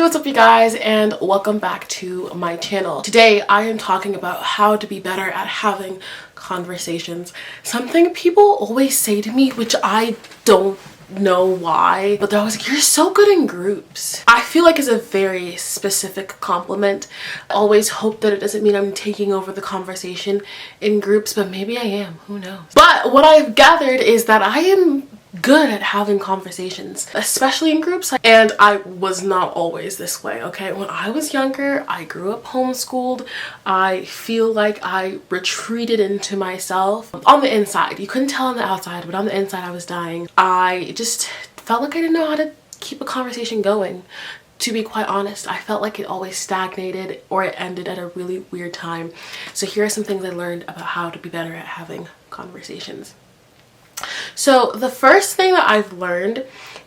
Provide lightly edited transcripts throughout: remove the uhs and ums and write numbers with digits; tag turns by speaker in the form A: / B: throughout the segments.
A: what's up you guys, and welcome back to my channel. Today I am talking about how to be better at having conversations. Something people always say to me, which I don't know why, but they're always like, you're so good in groups. I feel like it's a very specific compliment. I always hope that it doesn't mean I'm taking over the conversation in groups, but maybe I am, who knows. But what I've gathered is that I am good at having conversations, especially in groups, and I was not always this way, okay? When I was younger, I grew up homeschooled. I feel like I retreated into myself on the inside. You couldn't tell on the outside, but on the inside I was dying. I just felt like I didn't know how to keep a conversation going. To be quite honest, I felt like it always stagnated or it ended at a really weird time. So here are some things I learned about how to be better at having conversations. So the first thing that I've learned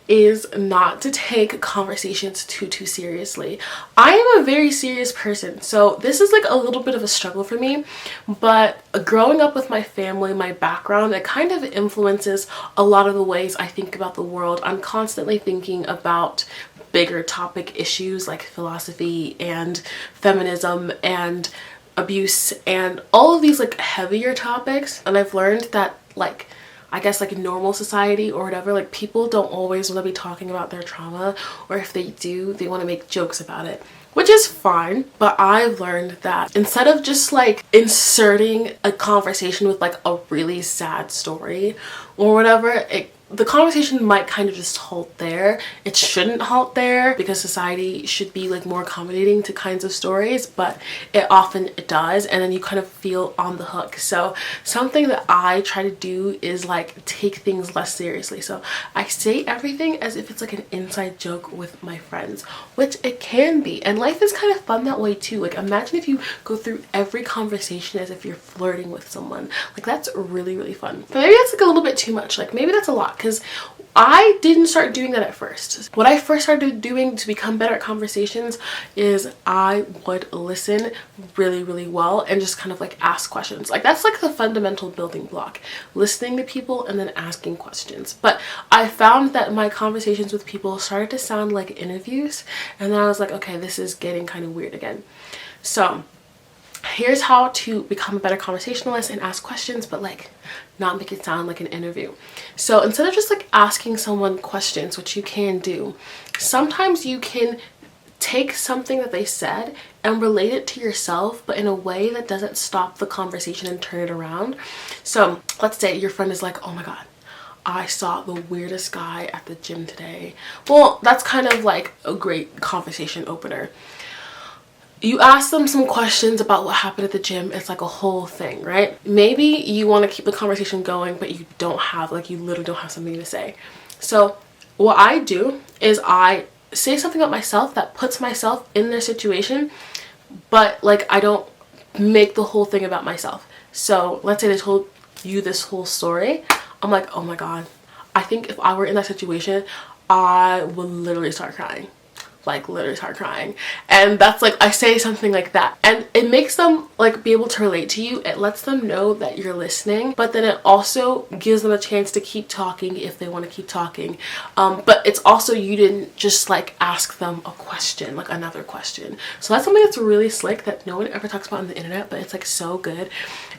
A: is not to take conversations too seriously. I am a very serious person, so this is like a little bit of a struggle for me, but growing up with my family, my background, it kind of influences a lot of the ways I think about the world. I'm constantly thinking about bigger topic issues like philosophy and feminism and abuse and all of these like heavier topics, and I've learned that like I guess like in normal society or whatever, like people don't always want to be talking about their trauma, or if they do, they want to make jokes about it, which is fine. But I've learned that instead of just like inserting a conversation with like a really sad story or whatever, the conversation might kind of just halt there. It shouldn't halt there because society should be like more accommodating to kinds of stories, but it often does, and then you kind of feel on the hook. So something that I try to do is like take things less seriously. So I say everything as if it's like an inside joke with my friends, which it can be, and life is kind of fun that way too. Like imagine if you go through every conversation as if you're flirting with someone. Like that's really fun. But maybe that's like a little bit too much. Like maybe that's a lot, because I didn't start doing that at first. What I first started doing to become better at conversations is I would listen really well and just kind of like ask questions. Like that's like the fundamental building block, listening to people and then asking questions. But I found that my conversations with people started to sound like interviews, and then I was like, okay, this is getting kind of weird again. So here's how to become a better conversationalist and ask questions, but like not make it sound like an interview. So instead of just like asking someone questions, which you can do, sometimes you can take something that they said and relate it to yourself, but in a way that doesn't stop the conversation and turn it around. So let's say your friend is like, oh my god, I saw the weirdest guy at the gym today. Well, that's kind of like a great conversation opener. You ask them some questions about what happened at the gym. It's like a whole thing, right? Maybe you want to keep the conversation going, but you don't have, like, you literally don't have something to say. So what I do is I say something about myself that puts myself in their situation, but like I don't make the whole thing about myself. So let's say they told you this whole story. I'm like, oh my god, I think if I were in that situation, I would literally start crying. Like literally start crying. And that's like, I say something like that, and it makes them like be able to relate to you. It lets them know that you're listening, but then it also gives them a chance to keep talking if they want to keep talking. But it's also, you didn't just like ask them a question, like another question. So that's something that's really slick that no one ever talks about on the internet, but it's like so good,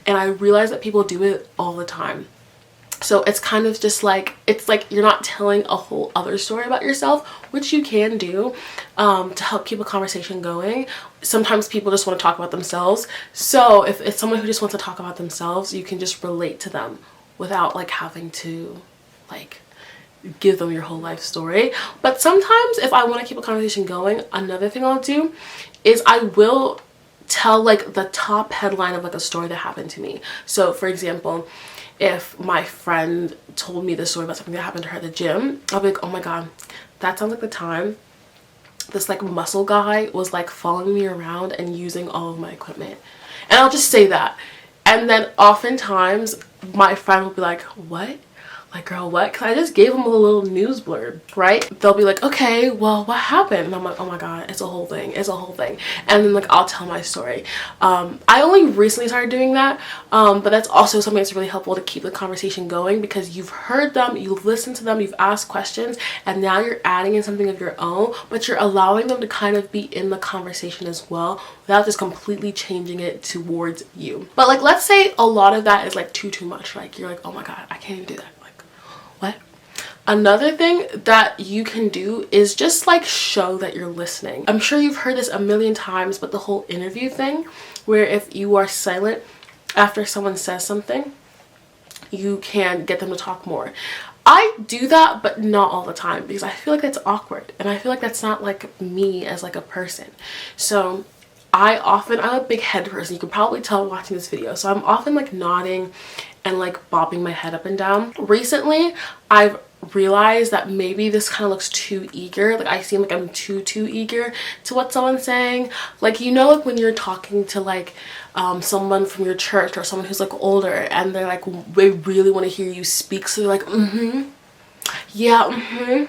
A: and I realize that people do it all the time. So it's kind of just like, it's like you're not telling a whole other story about yourself, which you can do to help keep a conversation going. Sometimes people just want to talk about themselves. So if it's someone who just wants to talk about themselves, you can just relate to them without like having to like give them your whole life story. But sometimes if I want to keep a conversation going, another thing I'll do is I will tell like the top headline of like a story that happened to me. So for example, if my friend told me the story about something that happened to her at the gym, I'll be like, oh my god, that sounds like the time this like muscle guy was like following me around and using all of my equipment. And I'll just say that, and then oftentimes my friend will be like, what? Like, girl, what? Because I just gave them a little news blurb, right? They'll be like, okay, well, what happened? And I'm like, oh my God, it's a whole thing. It's a whole thing. And then like, I'll tell my story. I only recently started doing that, but that's also something that's really helpful to keep the conversation going, because you've heard them, you've listened to them, you've asked questions, and now you're adding in something of your own, but you're allowing them to kind of be in the conversation as well without just completely changing it towards you. But like, let's say a lot of that is like too much. Like, you're like, oh my God, I can't even do that. What? Another thing that you can do is just like show that you're listening. I'm sure you've heard this a million times, but the whole interview thing, where if you are silent after someone says something, you can get them to talk more. I do that, but not all the time, because I feel like that's awkward, and I feel like that's not like me as like a person. So I'm a big head person. You can probably tell watching this video. So I'm often like nodding and like bobbing my head up and down. Recently, I've realized that maybe this kind of looks too eager. Like, I seem like I'm too eager to what someone's saying. Like, you know, like when you're talking to like someone from your church or someone who's like older, and they're like, they really want to hear you speak. So they're like, yeah,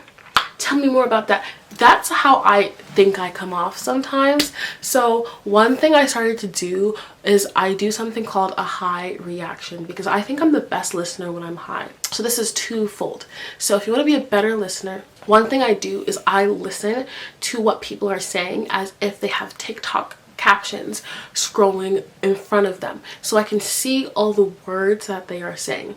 A: tell me more about that. That's how I think I come off sometimes. So one thing I started to do is I do something called a high reaction, because I think I'm the best listener when I'm high. So this is twofold. So if you want to be a better listener, one thing I do is I listen to what people are saying as if they have TikTok captions scrolling in front of them, so I can see all the words that they are saying.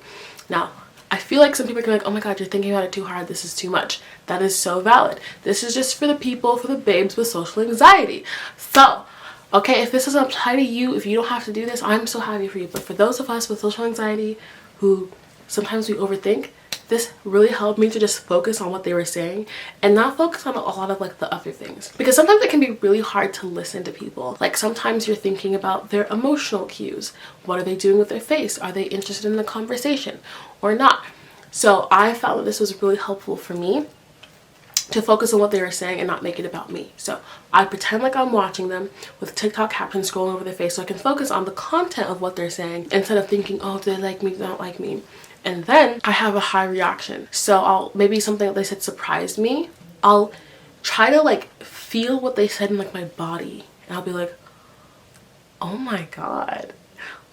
A: Now, I feel like some people can be like, oh my God, you're thinking about it too hard, this is too much. That is so valid. This is just for the people, for the babes with social anxiety. So, okay, if this doesn't apply to you, if you don't have to do this, I'm so happy for you. But for those of us with social anxiety who sometimes we overthink, this really helped me to just focus on what they were saying and not focus on a lot of like the other things, because sometimes it can be really hard to listen to people. Like, sometimes you're thinking about their emotional cues. What are they doing with their face? Are they interested in the conversation or not? So I found that this was really helpful for me to focus on what they were saying and not make it about me. So I pretend like I'm watching them with TikTok captions scrolling over their face, so I can focus on the content of what they're saying instead of thinking, oh, do they like me, do they not like me? And then I have a high reaction. So I'll, maybe something that they said surprised me, I'll try to like feel what they said in like my body, and I'll be like, oh my God,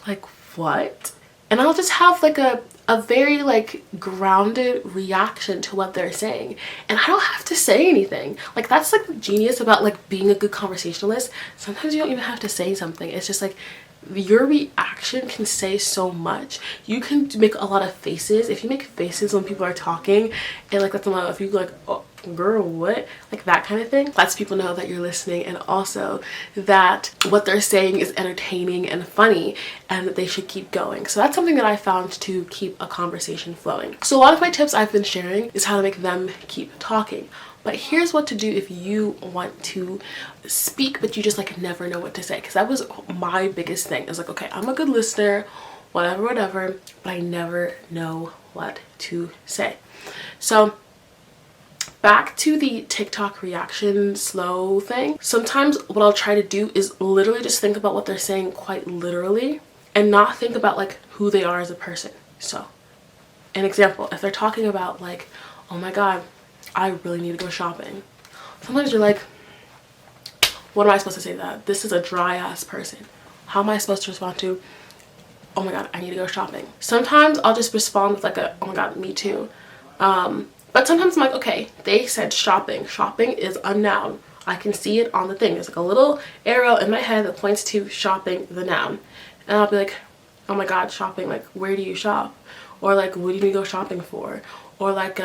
A: like what? And I'll just have like a very like grounded reaction to what they're saying, and I don't have to say anything. Like, that's like the genius about like being a good conversationalist. Sometimes you don't even have to say something. It's just like your reaction can say so much. You can make a lot of faces. If you make faces when people are talking, and like that's a lot, if you like, oh girl, what, like that kind of thing, lets people know that you're listening, and also that what they're saying is entertaining and funny, and that they should keep going. So that's something that I found to keep a conversation flowing. So a lot of my tips I've been sharing is how to make them keep talking. But here's what to do if you want to speak but you just like never know what to say, because that was my biggest thing. It's like, okay, I'm a good listener, whatever, but I never know what to say. So back to the TikTok reaction slow thing. Sometimes what I'll try to do is literally just think about what they're saying quite literally, and not think about like who they are as a person. So an example, if they're talking about like, oh my God, I really need to go shopping. Sometimes you're like, what am I supposed to say to that? This is a dry ass person. How am I supposed to respond to, oh my God, I need to go shopping? Sometimes I'll just respond with like a, oh my God, me too. But sometimes I'm like, okay, they said shopping. Shopping is a noun. I can see it on the thing. There's like a little arrow in my head that points to shopping, the noun. And I'll be like, oh my God, shopping, like where do you shop? Or like, what do you need to go shopping for? Or like,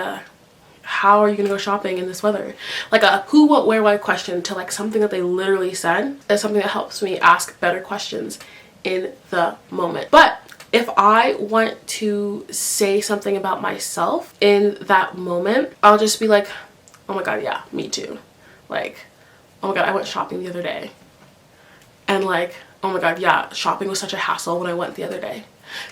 A: how are you gonna go shopping in this weather? Like a who, what, where, why question to like something that they literally said is something that helps me ask better questions in the moment. But if I want to say something about myself in that moment, I'll just be like, oh my God, yeah, me too. Like, oh my God, I went shopping the other day. And like, oh my God, yeah, shopping was such a hassle when I went the other day.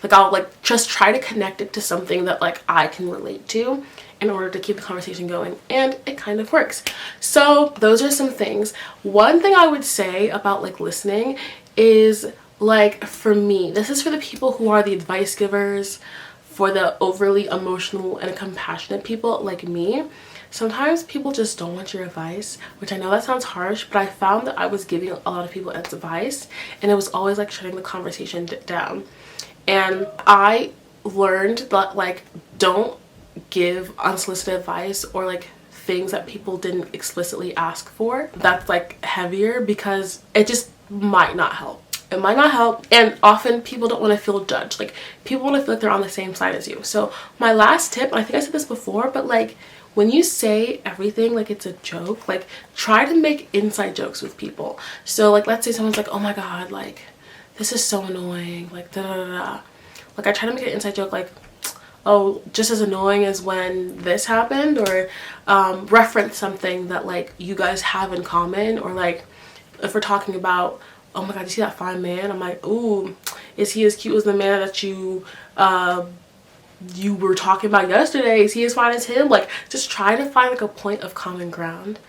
A: Like, I'll like just try to connect it to something that like I can relate to in order to keep the conversation going, and it kind of works. So those are some things. One thing I would say about like listening is, like, for me, this is for the people who are the advice givers, for the overly emotional and compassionate people like me, sometimes people just don't want your advice, which I know that sounds harsh, but I found that I was giving a lot of people advice and it was always like shutting the conversation down. And I learned that like don't give unsolicited advice or like things that people didn't explicitly ask for that's like heavier, because it just might not help. It might not help, and often people don't want to feel judged. Like people want to feel like they're on the same side as you. So my last tip, and I think I said this before, but like when you say everything like it's a joke, like try to make inside jokes with people. So like let's say someone's like, oh my god, like this is so annoying, like da da da da. Like I try to make an inside joke like, oh, just as annoying as when this happened, or reference something that like you guys have in common. Or like if we're talking about, oh my god, you see that fine man? I'm like, ooh, is he as cute as the man that you were talking about yesterday? Is he as fine as him? Like just try to find like a point of common ground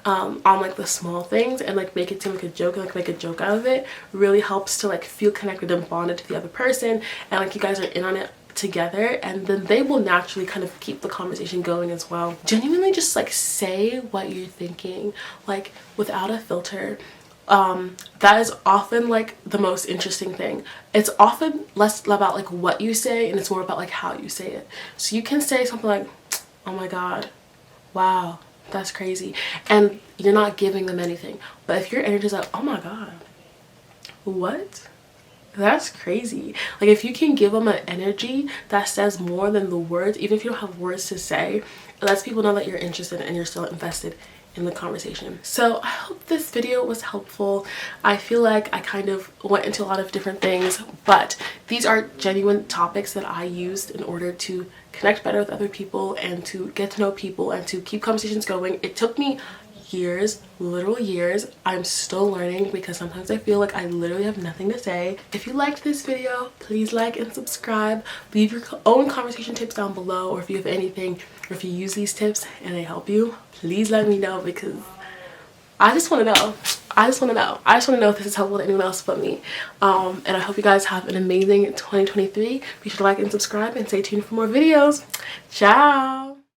A: on like the small things, and like make it seem like a joke, and like make a joke out of it. Really helps to like feel connected and bonded to the other person, and like you guys are in on it together, and then they will naturally kind of keep the conversation going as well. Genuinely just like say what you're thinking, like without a filter. That is often like the most interesting thing. It's often less about like what you say, and it's more about like how you say it. So you can say something like, oh my god, wow, that's crazy, and you're not giving them anything. But if your energy is like, oh my god, what, that's crazy, like if you can give them an energy that says more than the words, even if you don't have words to say, it lets people know that you're interested and you're still invested in the conversation. So I hope this video was helpful. I feel like I kind of went into a lot of different things, but these are genuine topics that I used in order to connect better with other people and to get to know people and to keep conversations going. It took me years, literal years. I'm still learning because sometimes I feel like I literally have nothing to say. If you liked this video, please like and subscribe. Leave your own conversation tips down below, or if you have anything, or if you use these tips and they help you, please let me know, because I just want to know. I just want to know. I just want to know if this is helpful to anyone else but me. And I hope you guys have an amazing 2023. Be sure to like and subscribe and stay tuned for more videos. Ciao.